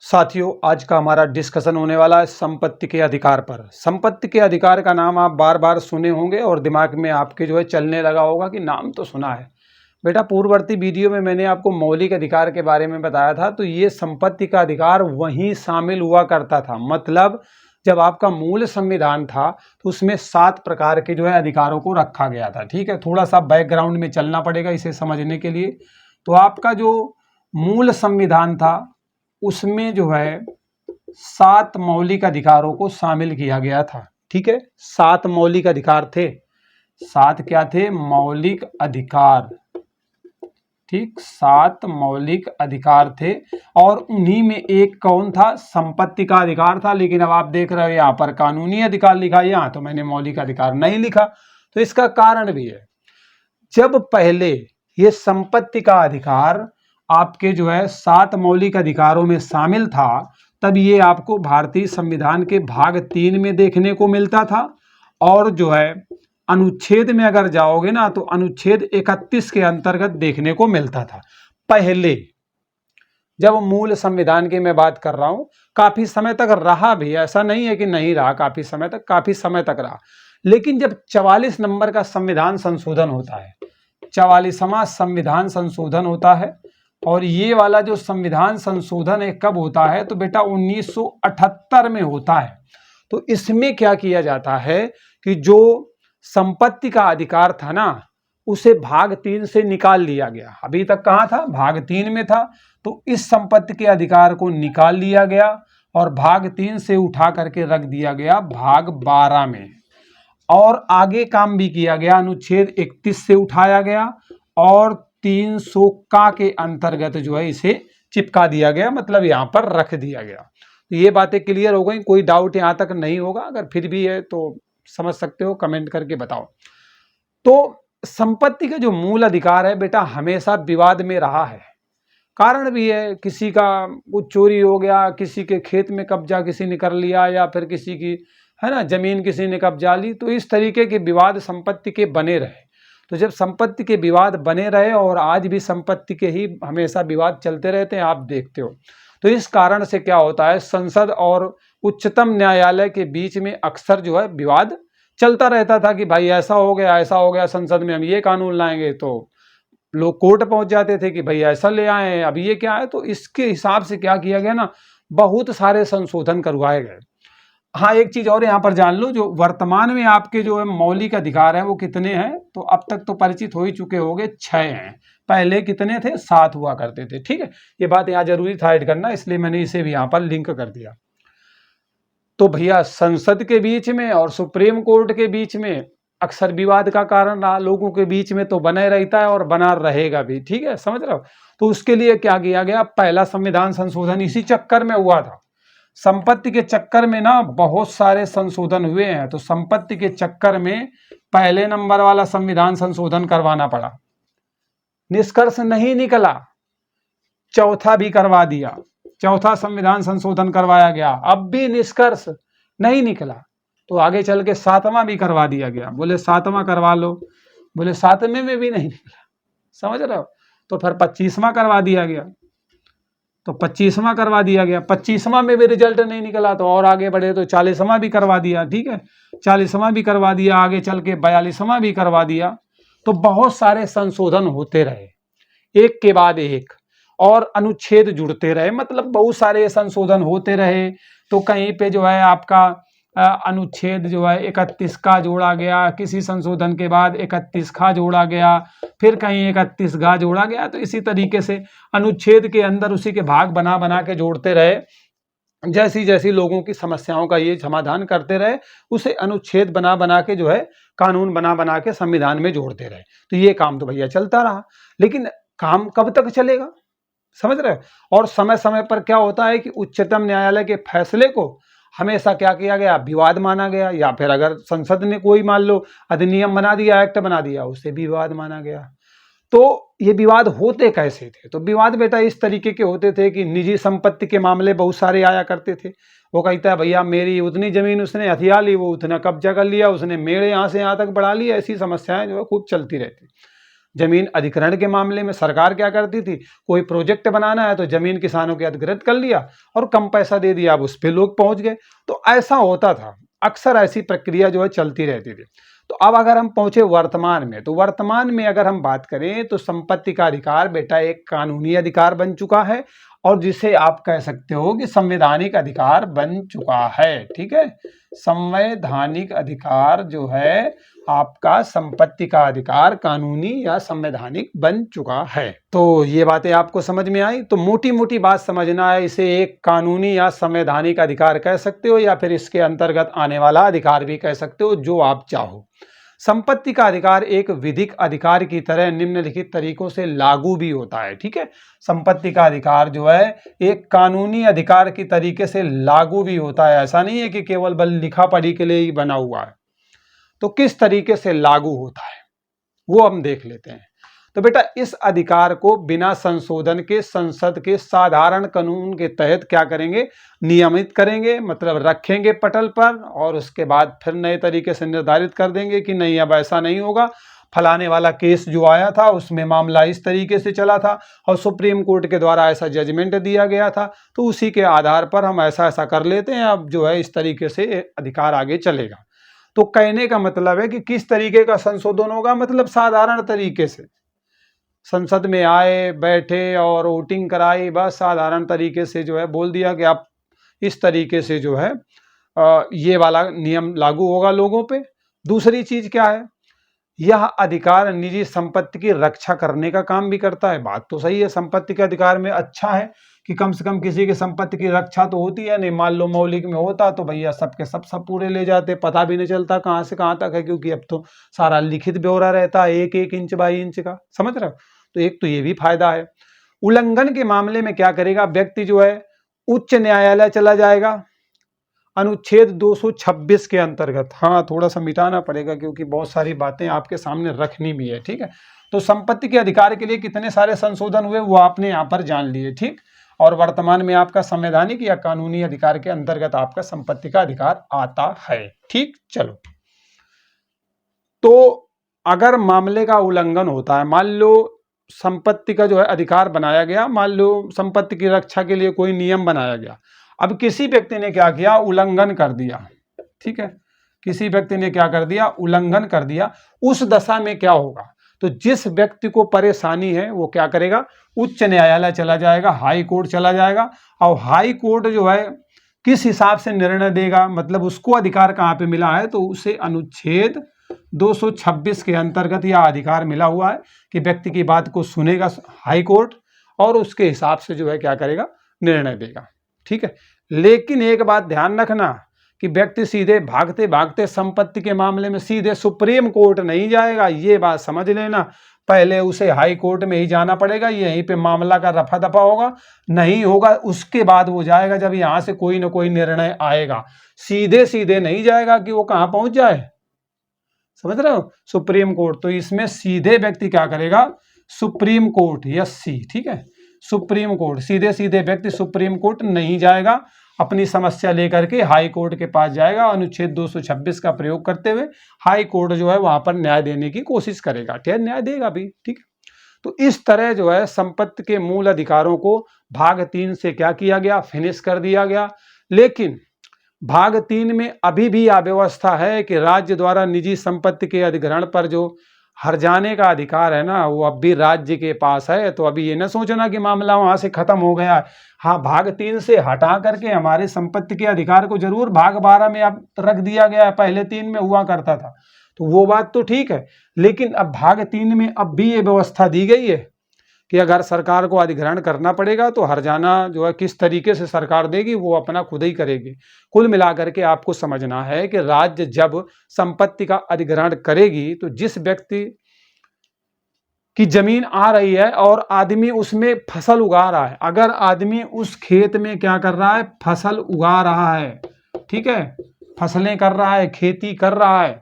साथियों, आज का हमारा डिस्कशन होने वाला है संपत्ति के अधिकार पर। संपत्ति के अधिकार का नाम आप बार बार सुने होंगे और दिमाग में आपके चलने लगा होगा कि नाम तो सुना है। बेटा, पूर्ववर्ती वीडियो में मैंने आपको मौलिक अधिकार के बारे में बताया था, तो ये संपत्ति का अधिकार वहीं शामिल हुआ करता था। मतलब जब आपका मूल संविधान था तो उसमें 7 प्रकार के अधिकारों को रखा गया था। ठीक है, थोड़ा सा बैकग्राउंड में चलना पड़ेगा इसे समझने के लिए। तो आपका जो मूल संविधान था उसमें 7 मौलिक अधिकारों को शामिल किया गया था। ठीक है, 7 मौलिक अधिकार थे। 7 क्या थे? मौलिक अधिकार। ठीक, 7 मौलिक अधिकार थे और उन्हीं में एक कौन था? संपत्ति का अधिकार था। लेकिन अब आप देख रहे हो यहाँ पर कानूनी अधिकार लिखा है, यहाँ तो मैंने मौलिक अधिकार नहीं लिखा। तो इसका कारण भी है, जब पहले ये संपत्ति का अधिकार आपके 7 मौलिक अधिकारों में शामिल था, तब ये आपको भारतीय संविधान के भाग 3 में देखने को मिलता था। और अनुच्छेद में अगर जाओगे ना तो अनुच्छेद 31 के अंतर्गत देखने को मिलता था। पहले जब मूल संविधान की मैं बात कर रहा हूं, काफी समय तक रहा भी, ऐसा नहीं है कि नहीं रहा, काफी समय तक रहा। लेकिन जब 44 नंबर का संविधान संशोधन होता है, 44वां संविधान संशोधन होता है, और ये वाला जो संविधान संशोधन है कब होता है? तो बेटा 1978 में होता है। तो इसमें क्या किया जाता है कि जो संपत्ति का अधिकार था ना, उसे भाग 3 से निकाल लिया गया। अभी तक कहाँ था? भाग 3 में था। तो इस संपत्ति के अधिकार को निकाल लिया गया और भाग 3 से उठा करके रख दिया गया भाग 12 में। और आगे काम भी किया गया, अनुच्छेद 31 से उठाया गया और 300 का के अंतर्गत इसे चिपका दिया गया, मतलब यहां पर रख दिया गया। तो ये बातें क्लियर हो गई, कोई डाउट यहां तक नहीं होगा। अगर फिर भी है तो समझ सकते हो, कमेंट करके बताओ। तो संपत्ति का जो मूल अधिकार है बेटा, हमेशा विवाद में रहा है। कारण भी है, किसी का कुछ चोरी हो गया, किसी के खेत में कब्जा किसी ने कर लिया, या फिर किसी की जमीन किसी ने कब्जा ली। तो इस तरीके के विवाद संपत्ति के बने रहे। तो जब संपत्ति के विवाद बने रहे, और आज भी संपत्ति के ही हमेशा विवाद चलते रहते हैं, आप देखते हो। तो इस कारण से क्या होता है, संसद और उच्चतम न्यायालय के बीच में अक्सर विवाद चलता रहता था कि भाई ऐसा हो गया, संसद में हम ये कानून लाएंगे। तो लोग कोर्ट पहुंच जाते थे कि भाई ऐसा ले आए, अब ये क्या है। तो इसके हिसाब से क्या किया गया ना, बहुत सारे संशोधन करवाए गए। हाँ, एक चीज और यहाँ पर जान लो, जो वर्तमान में आपके मौलिक अधिकार हैं वो कितने हैं? तो अब तक तो परिचित हो ही चुके होंगे, 6 हैं। पहले कितने थे? 7 हुआ करते थे। ठीक है, ये बात यहाँ जरूरी था ऐड करना, इसलिए मैंने इसे भी यहाँ पर लिंक कर दिया। तो भैया, संसद के बीच में और सुप्रीम कोर्ट के बीच में अक्सर विवाद का कारण रहा, लोगों के बीच में तो बने रहता है और बना रहेगा भी। ठीक है, समझ रहे हो? तो उसके लिए क्या किया गया, पहला संविधान संशोधन इसी चक्कर में हुआ था। संपत्ति के चक्कर में ना बहुत सारे संशोधन हुए हैं। तो संपत्ति के चक्कर में पहले नंबर वाला संविधान संशोधन करवाना पड़ा, निष्कर्ष नहीं निकला, चौथा भी करवा दिया, चौथा संविधान संशोधन करवाया गया, अब भी निष्कर्ष नहीं निकला। तो आगे चल के 7वां भी करवा दिया गया, बोले 7वां करवा लो, बोले 7वें में भी नहीं निकला, समझ रहे हो? तो फिर 25वां करवा दिया गया, तो 25वां करवा दिया गया, 25वां में भी रिजल्ट नहीं निकला। तो और आगे बढ़े तो 40वां भी करवा दिया। ठीक है, 40वां भी करवा दिया, आगे चल के 42वां भी करवा दिया। तो बहुत सारे संशोधन होते रहे, एक के बाद एक, और अनुच्छेद जुड़ते रहे, मतलब बहुत सारे संशोधन होते रहे। तो कहीं पे आपका अनुच्छेद 31 का जोड़ा गया, किसी संशोधन के बाद 31 का जोड़ा गया, फिर कहीं 31 का जोड़ा गया। तो इसी तरीके से अनुच्छेद के अंदर उसी के भाग बना बना के जोड़ते रहे, जैसी जैसी लोगों की समस्याओं का ये समाधान करते रहे, उसे अनुच्छेद बना बना के कानून बना बना के संविधान में जोड़ते रहे। तो ये काम तो भैया चलता रहा, लेकिन काम कब तक चलेगा, समझ रहे? और समय समय पर क्या होता है कि उच्चतम न्यायालय के फैसले को हमेशा क्या किया गया, विवाद माना गया, या फिर अगर संसद ने कोई मान लो अधिनियम बना दिया, एक्ट बना दिया, उसे भी विवाद माना गया। तो ये विवाद होते कैसे थे? तो विवाद बेटा इस तरीके के होते थे कि निजी संपत्ति के मामले बहुत सारे आया करते थे। वो कहता है भैया मेरी उतनी जमीन उसने हथिया ली, वो उतना कब्जा कर लिया, उसने मेरे यहाँ से यहाँ तक बढ़ा लिया। ऐसी समस्याएं खूब चलती रहती। जमीन अधिग्रहण के मामले में सरकार क्या करती थी, कोई प्रोजेक्ट बनाना है तो जमीन किसानों के अधिग्रहित कर लिया और कम पैसा दे दिया, अब उस पर लोग पहुंच गए। तो ऐसा होता था, अक्सर ऐसी प्रक्रिया जो है चलती रहती थी। तो अब अगर हम पहुंचे वर्तमान में, तो वर्तमान में अगर हम बात करें तो संपत्ति का अधिकार बेटा एक कानूनी अधिकार बन चुका है और जिसे आप कह सकते हो कि संवैधानिक अधिकार बन चुका है। ठीक है, संवैधानिक अधिकार जो है आपका संपत्ति का अधिकार कानूनी या संवैधानिक बन चुका है। तो ये बातें आपको समझ में आई। तो मोटी मोटी बात समझना है, इसे एक कानूनी या संवैधानिक अधिकार कह सकते हो या फिर इसके अंतर्गत आने वाला अधिकार भी कह सकते हो, जो आप चाहो। संपत्ति का अधिकार एक विधिक अधिकार की तरह निम्नलिखित तरीकों से लागू भी होता है। ठीक है, संपत्ति का अधिकार जो है एक कानूनी अधिकार की तरीके से लागू भी होता है, ऐसा नहीं है कि केवल बल लिखा पढ़ी के लिए ही बना हुआ है। तो किस तरीके से लागू होता है वो हम देख लेते हैं। तो बेटा इस अधिकार को बिना संशोधन के संसद के साधारण कानून के तहत क्या करेंगे, नियमित करेंगे, मतलब रखेंगे पटल पर, और उसके बाद फिर नए तरीके से निर्धारित कर देंगे कि नहीं अब ऐसा नहीं होगा, फलाने वाला केस जो आया था उसमें मामला इस तरीके से चला था और सुप्रीम कोर्ट के द्वारा ऐसा जजमेंट दिया गया था, तो उसी के आधार पर हम ऐसा ऐसा कर लेते हैं, अब जो है इस तरीके से अधिकार आगे चलेगा। तो कहने का मतलब है कि किस तरीके का संशोधन होगा, मतलब साधारण तरीके से संसद में आए, बैठे और वोटिंग कराई, बस साधारण तरीके से जो है बोल दिया कि आप इस तरीके से जो है ये वाला नियम लागू होगा लोगों पे। दूसरी चीज क्या है, यह अधिकार निजी संपत्ति की रक्षा करने का काम भी करता है। बात तो सही है, संपत्ति के अधिकार में अच्छा है कि कम से कम किसी की संपत्ति की रक्षा तो होती है। नहीं मान लो मौलिक में होता तो भैया सबके सब पूरे ले जाते, पता भी नहीं चलता कहाँ से कहाँ तक है, क्योंकि अब तो सारा लिखित ब्यौरा रहता है, एक एक इंच बाई इंच का, समझ रहे हो। तो एक तो ये भी फायदा है। उल्लंघन के मामले में क्या करेगा, व्यक्ति जो है उच्च न्यायालय चला जाएगा, अनुच्छेद 226 के अंतर्गत। हाँ थोड़ा सा मिटाना पड़ेगा क्योंकि बहुत सारी बातें आपके सामने रखनी भी है। ठीक है, तो संपत्ति के अधिकार के लिए कितने सारे संशोधन हुए वो आपने यहाँ पर जान लिए। ठीक, और वर्तमान में आपका संवैधानिक या कानूनी अधिकार के अंतर्गत आपका संपत्ति का अधिकार आता है। ठीक, चलो तो अगर मामले का उल्लंघन होता है, मान लो संपत्ति का जो है अधिकार बनाया गया, मान लो संपत्ति की रक्षा के लिए कोई नियम बनाया गया, अब किसी व्यक्ति ने क्या किया, उल्लंघन कर दिया। ठीक है, किसी व्यक्ति ने क्या कर दिया, उल्लंघन कर दिया। उस दशा में क्या होगा, तो जिस व्यक्ति को परेशानी है वो क्या करेगा, उच्च न्यायालय चला जाएगा, हाई कोर्ट चला जाएगा, और हाई कोर्ट जो है किस हिसाब से निर्णय देगा, मतलब उसको अधिकार कहाँ पे मिला है, तो उसे अनुच्छेद 226 के अंतर्गत यह अधिकार मिला हुआ है कि व्यक्ति की बात को सुनेगा हाई कोर्ट और उसके हिसाब से जो है क्या करेगा, निर्णय देगा। ठीक है, लेकिन एक बात ध्यान रखना कि व्यक्ति सीधे भागते भागते संपत्ति के मामले में सीधे सुप्रीम कोर्ट नहीं जाएगा, ये बात समझ लेना। पहले उसे हाई कोर्ट में ही जाना पड़ेगा, यहीं पे मामला का रफा दफा होगा, नहीं होगा उसके बाद वो जाएगा जब यहाँ से कोई ना कोई निर्णय आएगा। सीधे सीधे नहीं जाएगा कि वो कहाँ पहुंच जाए, समझ रहे हो, सुप्रीम कोर्ट। तो इसमें सीधे व्यक्ति क्या करेगा, सुप्रीम कोर्ट, यस सी। ठीक है, सुप्रीम कोर्ट, सीधे सीधे व्यक्ति सुप्रीम कोर्ट नहीं जाएगा, अपनी समस्या लेकर के हाई कोर्ट के पास जाएगा, अनुच्छेद 226 का प्रयोग करते हुए हाई कोर्ट जो है वहां पर न्याय देने की कोशिश करेगा। ठीक है, न्याय देगा भी। ठीक है, तो इस तरह जो है संपत्ति के मूल अधिकारों को भाग 3 से क्या किया गया, फिनिश कर दिया गया। लेकिन भाग 3 में अभी भी यह व्यवस्था है कि राज्य द्वारा निजी संपत्ति के अधिग्रहण पर जो हर्जाने का अधिकार है ना, वो अब भी राज्य के पास है। तो अभी ये ना सोचना कि मामला वहां से खत्म हो गया है। हाँ, भाग 3 से हटा करके हमारे संपत्ति के अधिकार को जरूर भाग 12 में अब रख दिया गया है, पहले 3 में हुआ करता था, तो वो बात तो ठीक है। लेकिन अब भाग 3 में अब भी ये व्यवस्था दी गई है कि अगर सरकार को अधिग्रहण करना पड़ेगा तो हर्जाना जो है किस तरीके से सरकार देगी वो अपना खुद ही करेगी। कुल मिलाकर के आपको समझना है कि राज्य जब संपत्ति का अधिग्रहण करेगी तो जिस व्यक्ति की जमीन आ रही है और आदमी उसमें फसल उगा रहा है, अगर आदमी उस खेत में क्या कर रहा है, फसल उगा रहा है, ठीक है, फसलें कर रहा है, खेती कर रहा है,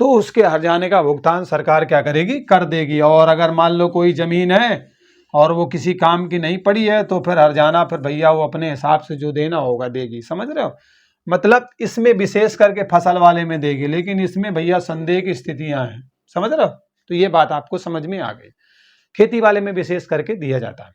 तो उसके हर्जाने का भुगतान सरकार क्या करेगी, कर देगी। और अगर मान लो कोई जमीन है और वो किसी काम की नहीं पड़ी है तो फिर हर्जाना फिर भैया वो अपने हिसाब से जो देना होगा देगी। समझ रहे हो, मतलब इसमें विशेष करके फसल वाले में देगी, लेकिन इसमें भैया संदेह की स्थितियां हैं। समझ रहे हो, तो ये बात आपको समझ में आ गई। खेती वाले में विशेष करके दिया जाता है।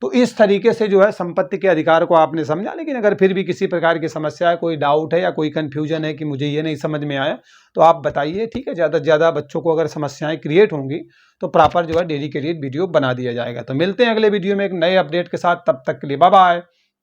तो इस तरीके से जो है संपत्ति के अधिकार को आपने समझा। लेकिन अगर फिर भी किसी प्रकार की समस्या है, कोई डाउट है या कोई कंफ्यूजन है कि मुझे ये नहीं समझ में आया, तो आप बताइए, ठीक है। ज़्यादा से ज़्यादा बच्चों को अगर समस्याएं क्रिएट होंगी तो प्रॉपर जो है डेली के लिए वीडियो बना दिया जाएगा। तो मिलते हैं अगले वीडियो में एक नए अपडेट के साथ। तब तक के लिए bye bye,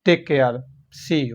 take care, see you.